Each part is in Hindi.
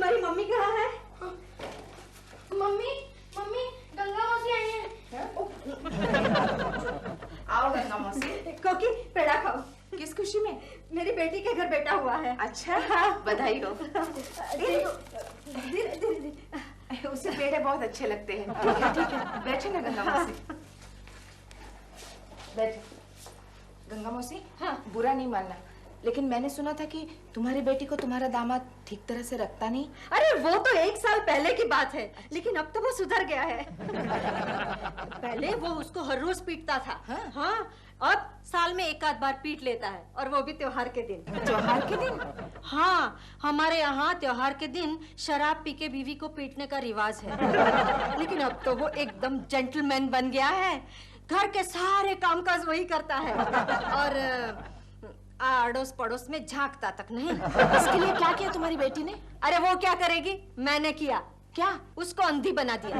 तुम्हारी मम्मी कहाँ है? मम्मी मम्मी गंगा मौसी आई है। आओ गंगा मौसी। कोकी पेड़ा खाओ। किस खुशी में? मेरी बेटी के घर बेटा हुआ है। अच्छा, बधाई हो। धीरे धीरे। उसे पेड़े बहुत अच्छे लगते हैं। ठीक है, बैठे ना गंगा मौसी। बैठे। गंगा मौसी, हाँ। बुरा नहीं मानना, लेकिन मैंने सुना था कि तुम्हारी बेटी को तुम्हारा दामाद ठीक तरह से रखता नहीं। अरे वो तो 1 साल पहले की बात है, लेकिन अब तो वो सुधर गया है। पहले वो उसको हर रोज पीटता था। हाँ, अब साल में 1 आध बार पीट लेता है, और वो भी त्योहार के दिन। त्योहार के दिन? हाँ, हमारे यहाँ त्योहार के दिन शराब पी के बीवी को पीटने का रिवाज है। लेकिन अब तो वो एकदम जेंटलमैन बन गया है। घर के सारे कामकाज वही करता है, और अड़ोस पड़ोस में झांकता तक नहीं। इसके लिए क्या किया तुम्हारी बेटी ने? अरे वो क्या करेगी, मैंने किया। क्या? उसको अंधी बना दिया।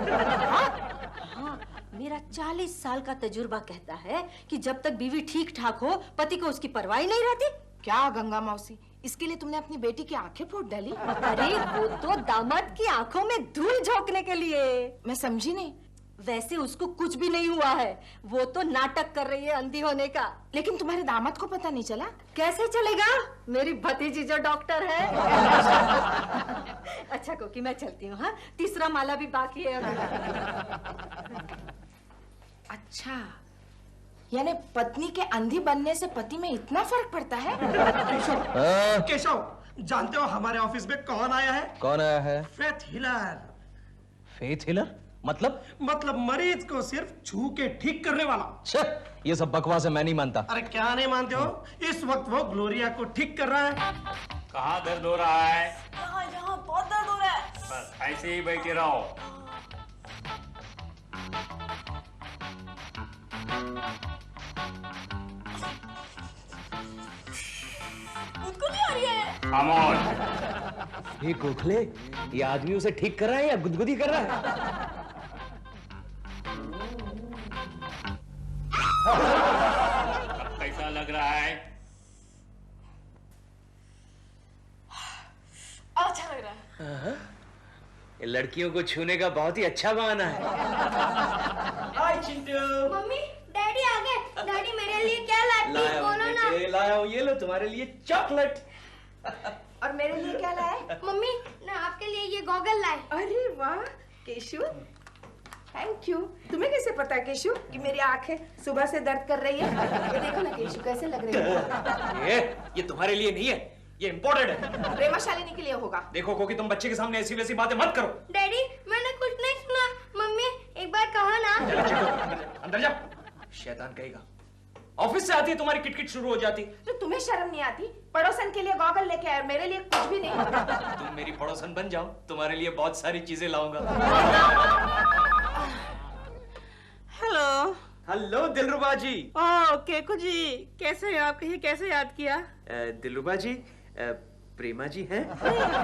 हाँ, मेरा 40 साल का तजुर्बा कहता है कि जब तक बीवी ठीक ठाक हो, पति को उसकी परवाह नहीं रहती। क्या गंगा मौसी, इसके लिए तुमने अपनी बेटी की आंखें फोड़ डाली? अरे वो तो दामाद की आंखों में धूल झोंकने के लिए। मैं समझी नहीं। वैसे उसको कुछ भी नहीं हुआ है, वो तो नाटक कर रही है अंधी होने का। लेकिन तुम्हारे दामाद को पता नहीं चला? कैसे चलेगा, मेरी भतीजी जो डॉक्टर है। अच्छा कोकी, मैं चलती हूँ। हाँ, तीसरा माला भी बाकी है अभी। अच्छा, यानी पत्नी के अंधी बनने से पति में इतना फर्क पड़ता है? केशव, केशव, जानते हो हमारे ऑफिस में कौन आया है? कौन आया है? Faith healer. Faith healer? मतलब मरीज को सिर्फ छू के ठीक करने वाला। छे, ये सब बकवास है, मैं नहीं मानता। अरे क्या नहीं मानते हो? इस वक्त वो ग्लोरिया को ठीक कर रहा है। कहाँ दर्द हो रहा है? यहाँ बहुत दर्द हो रहा है। बस ऐसे ही बैठे रहो। मुझको नहीं आ रही है। खामोश। ये गोखले, ये आदमी उसे ठीक कर रहा है या गुदगुदी कर रहा है? कैसा लग रहा है? अच्छा लग रहा है। ये लड़कियों को छूने का बहुत ही अच्छा बहाना है। हाय चिंटू। मम्मी डैडी आ गए। डैडी मेरे लिए क्या लाए, प्लीज बोलो ना। लाया हूँ, ये लो तुम्हारे लिए चॉकलेट। और मेरे लिए क्या लाए? मम्मी ना आपके लिए ये गॉगल लाए। अरे वाह केशु, थैंक यू। तुम्हें कैसे पता केशु कि मेरी आंखें सुबह से दर्द कर रही है? ये देखो ना केशु कैसे लग रही है। ये तुम्हारे लिए नहीं है, ये इम्पोर्टेड है। प्रेमाशालिनी के लिए होगा। देखो कोकी, तुम बच्चे के सामने ऐसी वैसी बातें मत करो। डैडी मैंने कुछ नहीं सुना। मम्मी एक बार कहो ना। अंदर जा, शैतान कहेगा। ऑफिस से आती है तुम्हारी किटकिट शुरू हो जाती। तो तुम्हें शर्म नहीं आती? पड़ोसन के लिए गॉगल लेके आए, मेरे लिए कुछ भी नहीं। तुम मेरी पड़ोसन बन जाओ, तुम्हारे लिए बहुत सारी चीजें लाऊंगा। हेलो। हेलो दिलरुबा जी। ओह केकू जी, कैसे हैं आप? कहिए कैसे याद किया? दिलरुबा जी, प्रेमा जी हैं?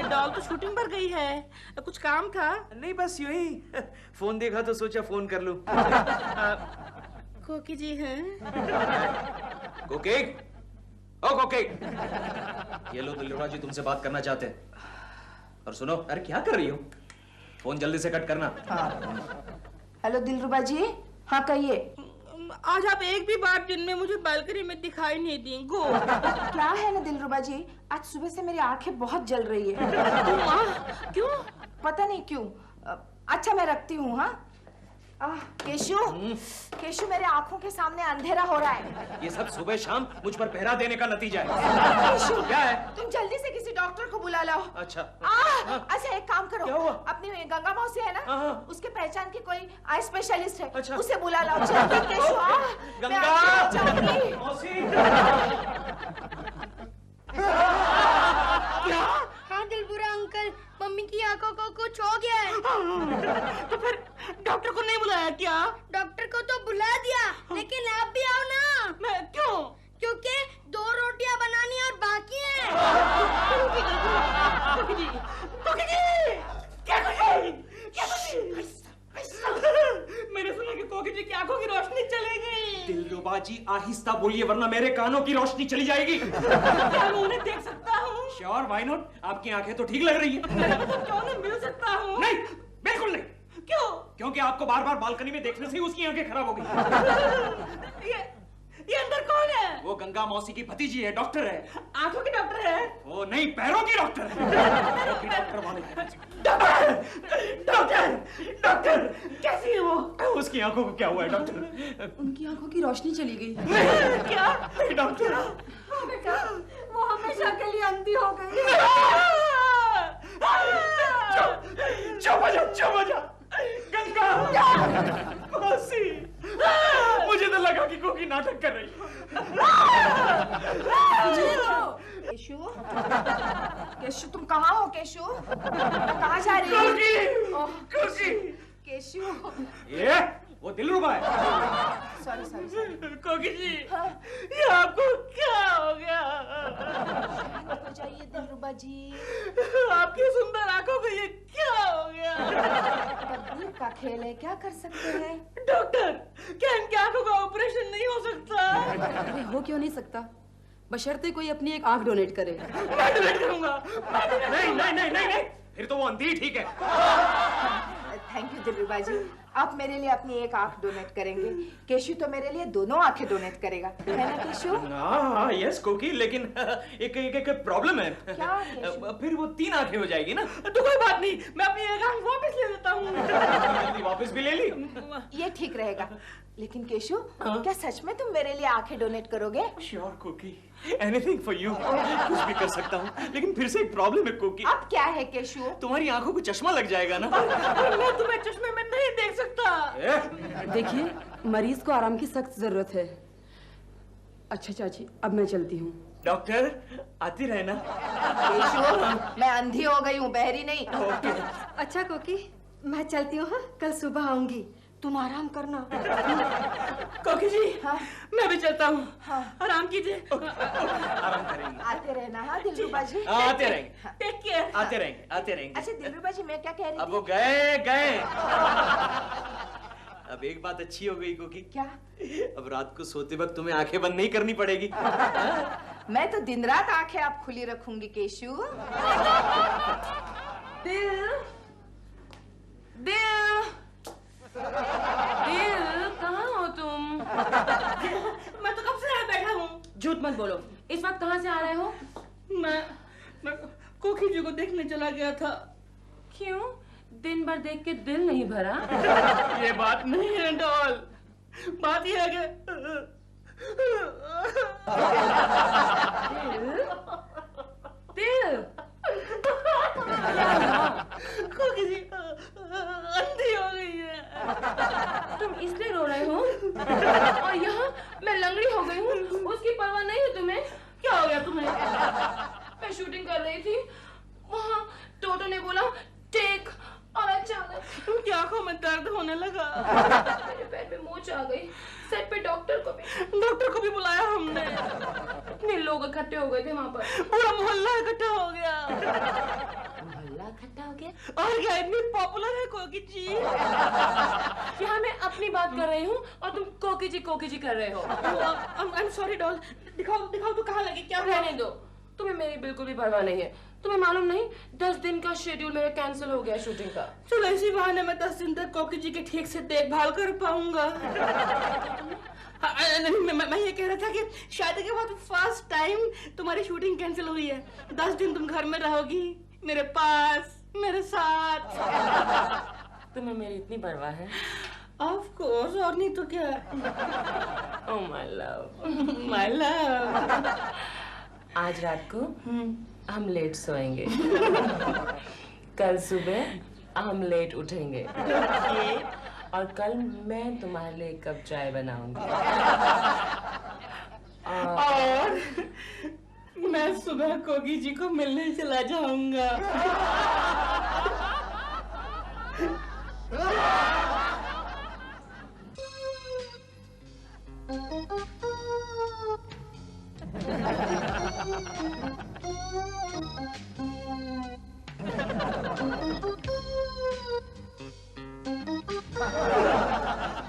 डॉल तो शूटिंग पर गई है, कुछ काम था? नहीं, बस यूं ही फोन देखा तो सोचा फोन कर लूं। कोकी जी हैं? कोकी, ओ कोकी, ये लो दिलरुबा जी तुमसे बात करना चाहते हैं। और सुनो, अरे क्या कर रही हो? फोन जल्दी से कट करना। हेलो दिलरुबा जी, हाँ कहिए। आज आप एक भी बार दिन में मुझे बालकनी में दिखाई नहीं दी। गो। क्या है ना दिलरुबा जी, आज सुबह से मेरी आंखें बहुत जल रही है। क्यों? पता नहीं क्यों। अच्छा मैं रखती हूँ। हाँ केशु, केशु मेरे आंखों के सामने अंधेरा हो रहा है। ये सब सुबह शाम मुझ पर पहरा देने का नतीजा है। केशु, क्या है? तुम जल्दी से किसी डॉक्टर को बुला लाओ। अच्छा। अच्छा एक काम करो, क्या हुआ? अपनी गंगा मौसी है ना, उसके पहचान की कोई आई स्पेशलिस्ट है, अच्छा। उसे बुला लाओ जल्दी। केशु गंगा मौसी। क्या? हाँ दिलबुरा अंकल, मम्मी की आंखों को कुछ हो गया है। तो फिर डॉक्टर को नहीं बुलाया क्या? डॉक्टर को तो बुला दिया, लेकिन आप भी आओ ना। मैं क्यों? क्योंकि 2 रोटियां बनानी और बाकी हैं। कोकी जी, कोकी जी, क्या कोकी? क्या कोकी? मैंने सुना कि कोकी जी की आंखों की रोशनी चली गई। दिलरुबा जी आहिस्ता बोलिए वरना मेरे कानों की रोशनी चली जाएगी। क्या मैं उन्हें देख सकता हूँ? Sure, why not? आपकी आंखें तो ठीक लग रही है। क्यों नहीं मिल सकता हूँ? नहीं, बिल्कुल नहीं। क्यों? क्योंकि आपको बार बार बालकनी में देखने से ही उसकी आंखें खराब हो गई। ये अंदर कौन है? वो गंगा मौसी की भतीजी है, डॉक्टर है। आंखों की डॉक्टर है? वो नहीं, पैरों की डॉक्टर है। पैरों की डॉक्टर वाले हैं। डॉक्टर, डॉक्टर, कैसी है वो? उसकी आंखों को क्या हुआ है डॉक्टर? उनकी आंखों की रोशनी चली गई। क्या? डॉक्टर, बेटा, वो हमेशा के लिए अंधी हो गई। चुप हो जा। गंगा मौसी, मुझे तो लगा कि कोकी नाटक कर रही है। केशु, केशु तुम कहाँ हो केशु? कहाँ जा रही हो? कोकी, केशु, ये वो दिलरुबा है। Sorry sorry sorry. कोकी जी, ये आपको क्या हो गया? हो जाइए दिलरुबा जी। आपकी सुंदर आंखों को ये क्या हो गया? तकदीर का खेल है, क्या कर सकते हैं? डॉक्टर, क्या इनकी आंखों का ऑपरेशन नहीं हो सकता? अरे हो क्यों नहीं सकता, बशर्ते कोई अपनी एक आंख डोनेट करे। मैं डोनेट करूंगा। नहीं, फिर तो वो अंधी ही ठीक है। थैंक यू दिलरुबा जी, आप मेरे लिए अपनी एक आंख डोनेट करेंगे, केशु तो मेरे लिए दोनों आंखें डोनेट करेगा, है ना केशु? हाँ यस कोकी, लेकिन एक प्रॉब्लम है। क्या केशु? फिर वो 3 आंखें हो जाएगी ना। तो कोई बात नहीं, मैं अपनी एक आंख वापस ले लेता हूँ। जल्दी वापस भी ले ली। ये ठीक रहेगा, लेकिन केशु क्या सच में तुम मेरे लिए आंखें डोनेट करोगे? श्योर कोकी, एनीथिंग फॉर यू। कुछ भी कर सकता हूँ, लेकिन फिर से एक प्रॉब्लम है कोकी। अब क्या है केशु? तुम्हारी आंखों को चश्मा लग जाएगा ना। मैं तुम्हें चश्मे में नहीं देख सकता। देखिए, मरीज को आराम की सख्त जरूरत है। अच्छा चाची, अब मैं चलती हूँ। डॉक्टर आती रहना। केशु, मैं अंधी हो गई हूँ, बहरी नहीं। अच्छा कोकी, मैं चलती हूँ। हाँ, कल सुबह आऊंगी, तुम आराम करना। कोकी जी, हाँ? मैं भी चलता हूँ। हाँ। आराम कीजिए। आराम करेंगे। आते रहना, हाँ दिलरुबा जी। आते रहेंगे, टेक केयर। आते रहेंगे। अच्छा दिलरुबा जी, मैं क्या कह रही अब थी? वो गए। अब एक बात अच्छी हो गई कोकी। क्या? अब रात को सोते वक्त तुम्हें आंखें बंद नहीं करनी पड़ेगी। मैं तो दिन रात आंखें आप खुली रखूंगी केशु। दिल, कहाँ हो तुम? मैं तो कब से यहाँ बैठा हूँ। झूठ मत बोलो, इस वक्त कहाँ से आ रहे हो? मैं कोकी जी को देखने चला गया था। क्यों? दिन भर देख के दिल नहीं भरा? ये बात नहीं है डॉल, बात ये है कि दिल, कोकी जी अंधी हो गई है। तुम इसलिए रो रहे हो? और यहाँ मैं लंगड़ी हो गई हूँ, उसकी परवाह नहीं है तुम्हें? क्या हो गया तुम्हें? मैं शूटिंग कर रही थी, वहाँ टोटो ने बोला टेक, और अचानक उनकी आंखों में दर्द होने लगा। मेरे पैर पे मोच आ गई। सेट पे डॉक्टर को भी बुलाया हमने। इतने लोग इकट्ठे हो गए थे वहाँ पर। पूरा मोहल्ला इकट्ठा हो गया। मोहल्ला इकट्ठा हो गया? और क्या इतनी पॉपुलर है कोकी जी। यहाँ मैं अपनी बात कर रही हूँ और तुम कोकी जी कर रहे हो। आई एम सॉरी डॉल, दिखाओ तो कहाँ लगी, क्या रहने दो, तुम्हें मेरी बिल्कुल भी परवाह नहीं है। तुम्हें मालूम नहीं, 10 दिन का शेड्यूल मेरा कैंसिल हो गया शूटिंग का। चलो इसी बहाने मैं 10 दिन तक कोकी जी की ठीक से देखभाल कर पाऊंगा। मैं ये कह रहा था कि शादी के बाद फर्स्ट टाइम तुम्हारी शूटिंग कैंसिल हुई है। 10 दिन तुम घर में रहोगी, मेरे पास, मेरे साथ। तुम्हें मेरी इतनी परवाह है? ऑफ कोर्स, और नहीं तो क्या। Oh my love, my love. आज रात को हम लेट सोएंगे। कल सुबह हम लेट उठेंगे। और कल मैं तुम्हारे लिए एक कप चाय बनाऊंगी। और मैं सुबह कोकी जी को मिलने चला जाऊंगा।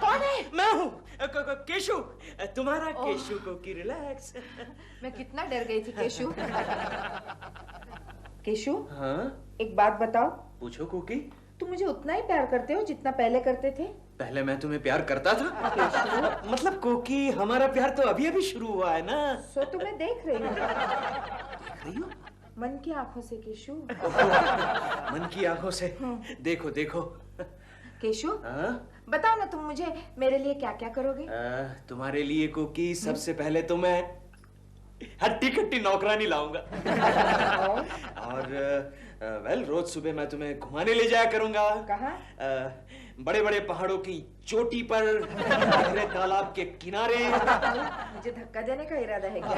कौन है? मैं हूँ केशु, तुम्हारा केशु कोकी। रिलैक्स। मैं कितना डर गई थी केशु। केशु, हाँ एक बात बताओ, पूछो कोकी। तुम मुझे उतना ही प्यार करते हो जितना पहले करते थे? पहले मैं तुम्हें प्यार करता था? मतलब कोकी, हमारा प्यार तो अभी अभी शुरू हुआ है ना। सो तुम्हें देख रही हूँ। देख रही हो? मन की आंखों से केशु। मन की आंखों से देखो देखो। केशु, हाँ? बताओ ना तुम मुझे मेरे लिए क्या क्या करोगे? तुम्हारे लिए कोकी सबसे पहले तो मैं हट्टी कट्टी नौकरानी लाऊंगा। और वेल रोज सुबह मैं तुम्हें घुमाने ले जाया करूंगा। कहाँ? बड़े बड़े पहाड़ों की चोटी पर, गहरे तालाब के किनारे। मुझे धक्का देने का इरादा है क्या?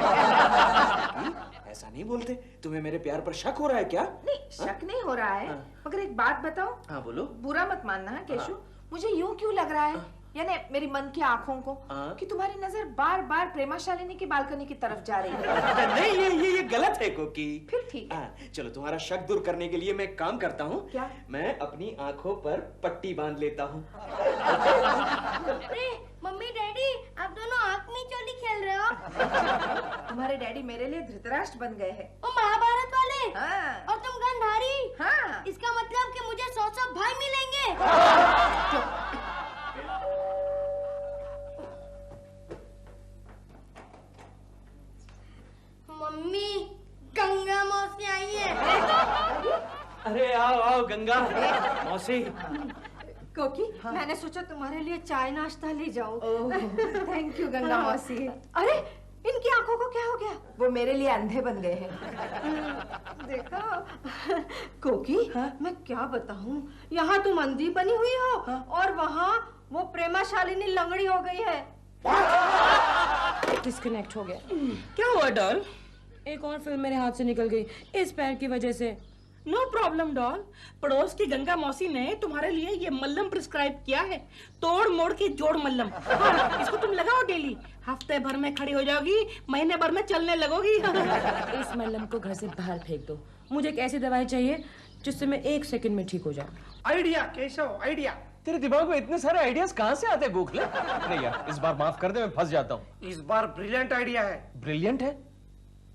ऐसा नहीं बोलते। तुम्हें मेरे प्यार पर शक हो रहा है क्या? नहीं, शक नहीं हो रहा है, मगर एक बात बताओ। हाँ बोलो। बुरा मत मानना है केशु, मुझे यूं क्यों लग रहा है, यानी मेरी मन की आंखों को, कि तुम्हारी नजर बार बार प्रेमाशालिनी की बालकनी की तरफ जा रही है। नहीं, ये गलत है कोकी। फिर ठीक है। चलो तुम्हारा शक दूर करने के लिए मैं एक काम करता हूँ। क्या? मैं अपनी आंखों पर पट्टी बांध लेता हूँ। अरे मम्मी डैडी, आप दोनों आँख में चोली खेल रहे हो? तुम्हारे डैडी मेरे लिए धृतराष्ट्र बन गए हैं। वो महाभारत वाले? हाँ। और तुम गंधारी? हाँ। इसका मतलब कि मुझे 100 भाई मिलेंगे। मम्मी, गंगा मौसी आई है। अरे आओ आओ गंगा मौसी। कोकी, मैंने सोचा तुम्हारे लिए चाय नाश्ता ले जाऊं। थैंक यू गंगा मौसी। अरे इनकी आंखों को क्या हो गया? वो मेरे लिए अंधे बन गए हैं। देखो कोकी, मैं क्या बताऊं, यहाँ तुम अंधी बनी हुई हो और वहाँ वो प्रेमाशालिनी लंगड़ी हो गई है। डिस्कनेक्ट हो गया। क्या हुआ डॉल? एक और फिल्म मेरे हाथ से निकल गई इस पैर की वजह से। नो प्रॉब्लम डॉल, पड़ोस की गंगा मौसी ने तुम्हारे लिए ये मल्लम प्रिस्क्राइब किया है, तोड़ मोड़ के जोड़ मल्लम। हाँ, इसको तुम लगाओ डेली, हफ्ते भर में खड़ी हो जाओगी, महीने भर में चलने लगोगी। इस मल्लम को घर से बाहर फेंक दो। मुझे एक ऐसी दवाई चाहिए जिससे मैं 1 सेकंड में ठीक हो जाऊं। Idea Keshav, idea. तेरे दिमाग में इतने सारे आइडियाज कहाँ से आते हैं गोखले? नहीं यार, इस बार माफ कर दे, मैं फंस जाता हूँ। इस बार ब्रिलियंट आइडिया है। ब्रिलियंट है?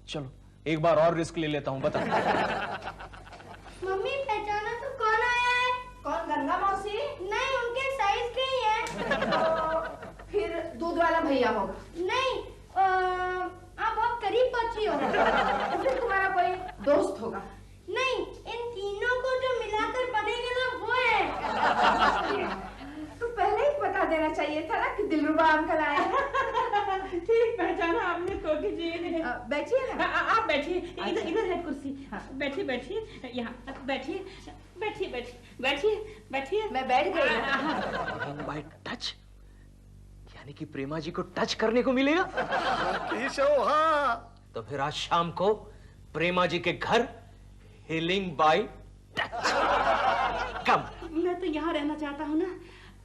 चलो एक बार और रिस्क ले लेता हूँ, बता। मम्मी, पहचाना तो कौन आया है? कौन? गंगा मौसी? नहीं, उनके साइज के ही है। फिर दूध वाला भैया होगा। नहीं, आप बहुत करीब पहुंची हो। तो फिर तुम्हारा कोई दोस्त होगा। नहीं, इन तीनों को जो मिलाकर बनेगा ना वो है। तो पहले ही बता देना चाहिए था ना कि दिलरुबा अंकल आए हैं। ठीक पहचाना आपने कोकी जी। बैठिए ना। आप बैठिए, इधर है कुर्सी। बैठिए बैठिए, यहाँ बैठिए बैठिए बैठिए बैठिए बैठिए। मैं बैठ गई। बाय टच, यानी कि प्रेमा जी को टच करने को मिलेगा। केशव, हाँ। तो फिर आज शाम को प्रेमा जी के घर हीलिंग बाय टच। कम। मैं तो यहाँ रहना चाहता हूँ ना,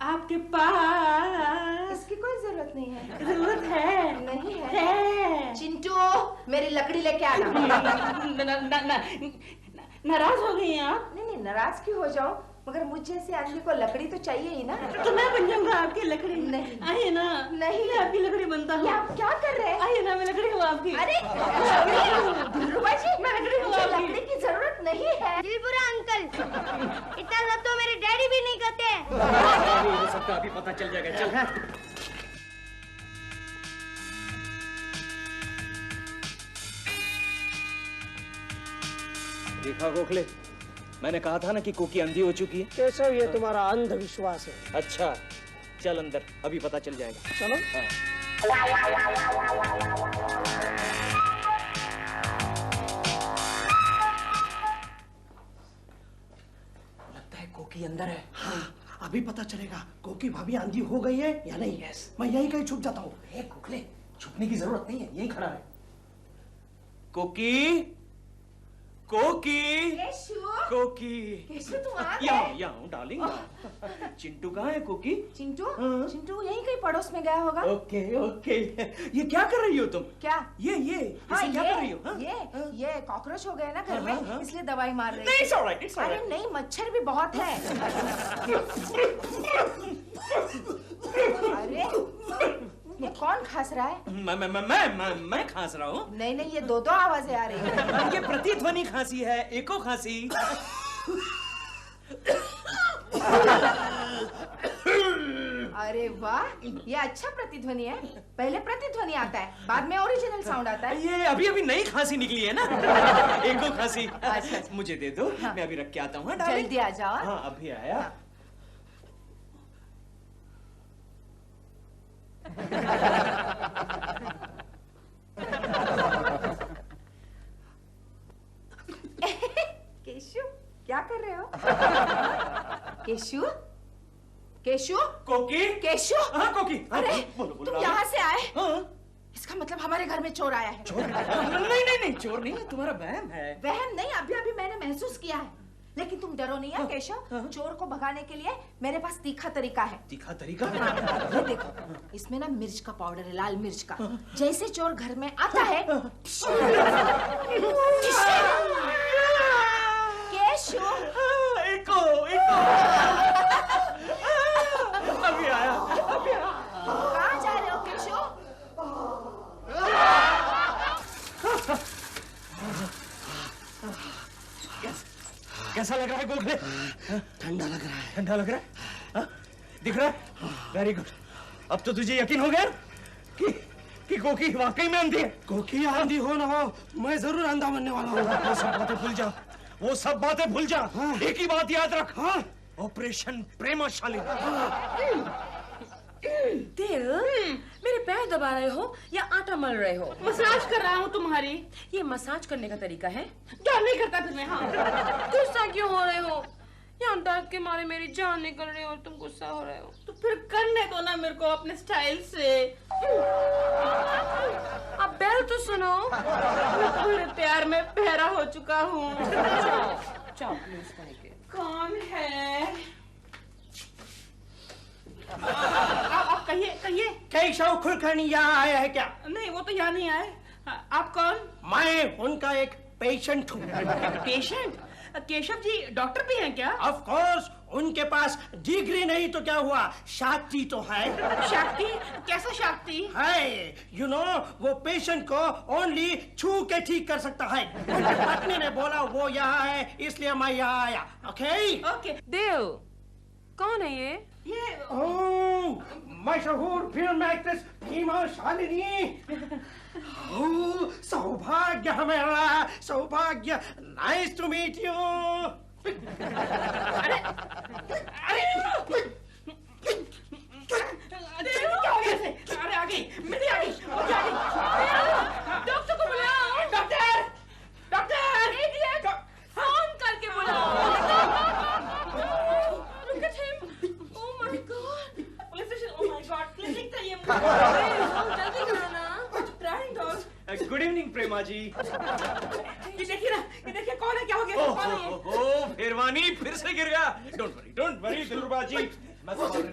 आपके पास। इसकी कोई जरूरत नहीं है। जरूरत है। नहीं है। चिंटू, मेरी लकड़ी लेके आना। नाराज हो गई हैं आप? नहीं, नाराज क्यों हो जाओ, मगर मुझ जैसे आदमी को लकड़ी तो चाहिए ही ना। तो मैं बन जाऊंगा आपकी लकड़ी। नहीं। आइए ना। नहीं। मैं आपकी लकड़ी बनता हूँ। ये आप क्या कर रहे हैं? आइए ना, मैं लकड़ी हूँ आपकी। अरे दिलरुबा जी, मैं लकड़ी हूँ मुझे आपकी। लकड़ी की जरूरत नहीं है। दिलबुरा अंकल, इतना सब तो मेरे डैडी भी नहीं करते। ये सबका अभी पता चल जाएगा। चल। देखा गोखले, मैंने कहा था ना कि कोकी अंधी हो चुकी है। केशव, ये तुम्हारा अंधविश्वास है। अच्छा चल अंदर, अभी पता चल जाएगा। चलो। लगता है कोकी अंदर है। हाँ, अभी पता चलेगा कोकी भाभी अंधी हो गई है या नहीं। मैं यही कहीं छुप जाता हूँ। गोखले, छुपने की जरूरत नहीं है, यही खड़ा है। कोकी, कोकी, केशु, कोकी। केशु तुम आ गए? यहाँ हूँ डार्लिंग। चिंटू कहाँ है कोकी? चिंटू, चिंटू यहीं कहीं पड़ोस में गया होगा। Okay okay. ये क्या कर रही हो तुम? क्या? ये हाँ, इसे क्या कर रही हो? हाँ? ये कॉकरोच हो गए ना घर में, हाँ। इसलिए दवाई मार रही नहीं, थी। it's all right, it's all अरे right. नहीं, मच्छर भी बहुत है। अरे ये कौन खांस रहा है? मैं खांस रहा हूँ। नहीं नहीं, ये दो आवाजें आ रही है। ये प्रतिध्वनि खांसी है, एको खांसी। अरे वाह, ये अच्छा प्रतिध्वनि है। पहले प्रतिध्वनि आता है, बाद में ओरिजिनल साउंड आता है। ये अभी अभी नई खांसी निकली है ना, एको खांसी। अच्छा। मुझे दे दो, हाँ। मैं अभी रख के आता हूँ। जल्दी आ जाओ। हाँ, अभी आया। हाँ। केशु, क्या कर रहे हो? केशु, केशु, कोकी, केशु। हाँ कोकी। अरे, बोलो, बोलो, तुम आओ। यहाँ से आए? हाँ। इसका मतलब हमारे घर में चोर आया है। चोर? नहीं, चोर नहीं है, तुम्हारा वहम है। वहम नहीं, अभी अभी मैंने महसूस किया है। लेकिन तुम डरो नहीं है केशव। चोर को भगाने के लिए मेरे पास तीखा तरीका है। तीखा तरीका? ये देखो, इसमें ना मिर्च का पाउडर है, लाल मिर्च का। जैसे चोर घर में आता है, केशव, एको। अभी आया। कहाँ जा रहे हो केशव? कैसा लग रहा है गोखले? ठंडा लग रहा है। ठंडा लग रहा है? हाँ? दिख रहा है? Very good. अब तो तुझे यकीन हो गया कि कोकी वाकई में अंधी है। कोकी आंधी हो ना हो, मैं जरूर अंधा बनने वाला हूँ। वो सब बातें भूल जा, वो सब बातें भूल जा। हाँ। एक ही बात याद रख। हाँ? ऑपरेशन प्रेमाशाली। दिल, मेरे पैर दबा रहे हो या आटा मल रहे हो? मसाज कर रहा हूँ तुम्हारी। ये मसाज करने का तरीका है? क्या नहीं करता फिर मैं? हाँ। गुस्सा क्यों हो रहे हो? यहाँ दर्द के मारे मेरी जान निकल रही है और तुम गुस्सा हो रहे हो। तो फिर करने दो ना मेरे को अपने स्टाइल से। अब बेल तो सुनो। मैं पूरे प्यार में बहरा हो चुका हूँ। चाओ प्लीज करके। कौन है? आप कहिए। केशव कुलकर्णी यहाँ आया है क्या? नहीं, वो तो यहाँ नहीं आए। आप कौन? मैं उनका एक पेशेंट हूँ। पेशेंट? केशव जी डॉक्टर भी हैं क्या? ऑफ कोर्स, उनके पास डिग्री नहीं तो क्या हुआ, शक्ति तो है। शक्ति? कैसा शक्ति? है, यू नो, वो पेशेंट को ओनली छू के ठीक कर सकता है। उनकी पत्नी ने बोला वो यहाँ है, इसलिए मैं यहाँ आया। ओके? ओके। देव, कौन है ये? ओह, मशहूर film actress Bhima Shalini. Oh, सौभाग्य हमारा, सौभाग्य। Nice to meet you. क्या हो गया इसे? अरे आ गई, मेरी आ गई, वो क्या आ गई? डॉक्टर को बुलाओ। डॉक्टर, इडियट, फोन करके बुलाओ। Look at him. Oh my God. Police station. Oh my God. Clinic चाहिए मुझे। जल्दी करो ना। Trying dog. गुड इवनिंग प्रेमा जी। ये देखिए ना, ये देखिए कौन है, क्या हो गया? कौन है ये? ओ फिरवानी फिर से गिर गया। डोंट वरी दिलरुबा जी, मैं doctor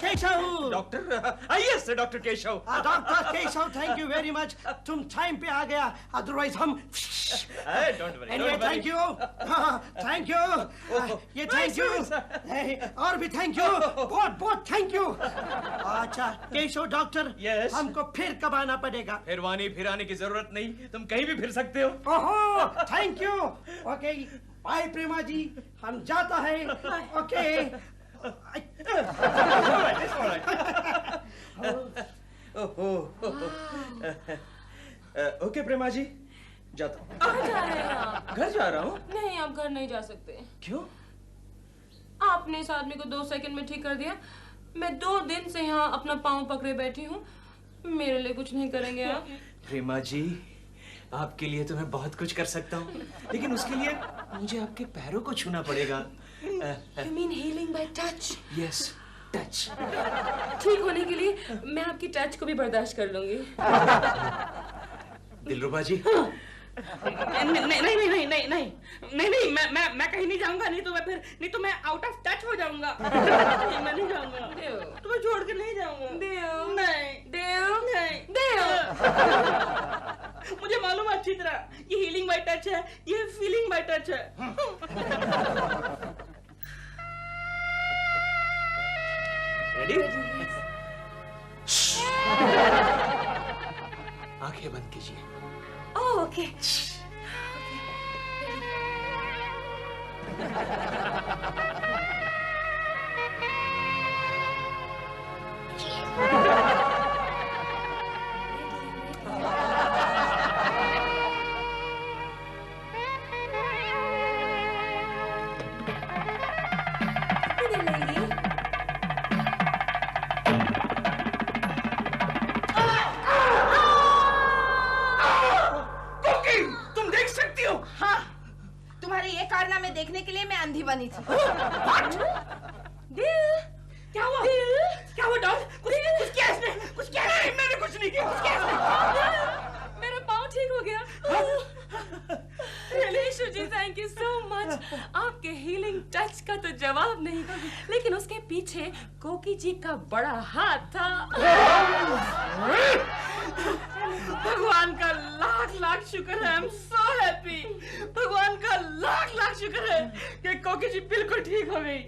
Keshav. Doctor yes doctor Keshav. Doctor Keshav, thank you very much. तुम टाइम पे आ गया, अदरवाइज हम। Don't worry. Anyway thank you, thank you, ये थैंक यू, और भी थैंक यू, बहुत थैंक यू। अच्छा केशव डॉक्टर, Yes? हमको फिर कब आना पड़ेगा? फिरवानी फिराने की जरूरत नहीं, तुम कहीं भी फिर सकते हो। ओहो, थैंक यू। ओके बाय प्रेमा जी, हम जाता है। ओके। ओके प्रेमा जी, जाता हूँ। कहाँ जा रहे हैं आप? घर जा रहा हूँ। नहीं, आप घर नहीं जा सकते। क्यों? आपने इस आदमी को 2 सेकंड में ठीक कर दिया। मैं 2 दिन से यहाँ अपना पाँव पकड़े बैठी हूँ। मेरे लिए कुछ नहीं करेंगे आप? प्रेमा जी, आपके लिए तो मैं बहुत कुछ कर सकता हूँ, लेकिन उसके लिए मुझे आपके पैरों को छूना पड़ेगा। You mean healing by touch? Yes, touch. ठीक होने के लिए मैं आपकी टच को भी बर्दाश्त कर लूंगी। दिलरुबा जी, नहीं, मैं कहीं नहीं जाऊंगा। नहीं तो मैं आउट ऑफ टच हो जाऊंगा। नहीं, मैं नहीं जाऊंगा। तुम्हें छोड़ के नहीं जाऊंगा। नहीं। मुझे मालूम है अच्छी तरह ये हीलिंग बाय टच है, ये फीलिंग बाय टच है। रेडी? आंखें बंद कीजिए। ओके। तुम देख सकती हो? हाँ, तुम्हारे ये कारनामे देखने के लिए मैं अंधी बनी थी। क्या हुआ? क्या हुआ डॉल? कुछ किया इसने? कुछ किया? नहीं, मैंने कुछ नहीं किया। कुछ किया इसने? मेरा पाँव ठीक हो गया। Really, Shuji, thank you so much. आपके हीलिंग टच का तो जवाब नहीं, लेकिन उसके पीछे कोकी जी का बड़ा हाथ था। भगवान का लाख लाख शुक्र है। I'm so happy. भगवान का लाख लाख शुक्र है कि कोकी जी बिल्कुल ठीक हो गई।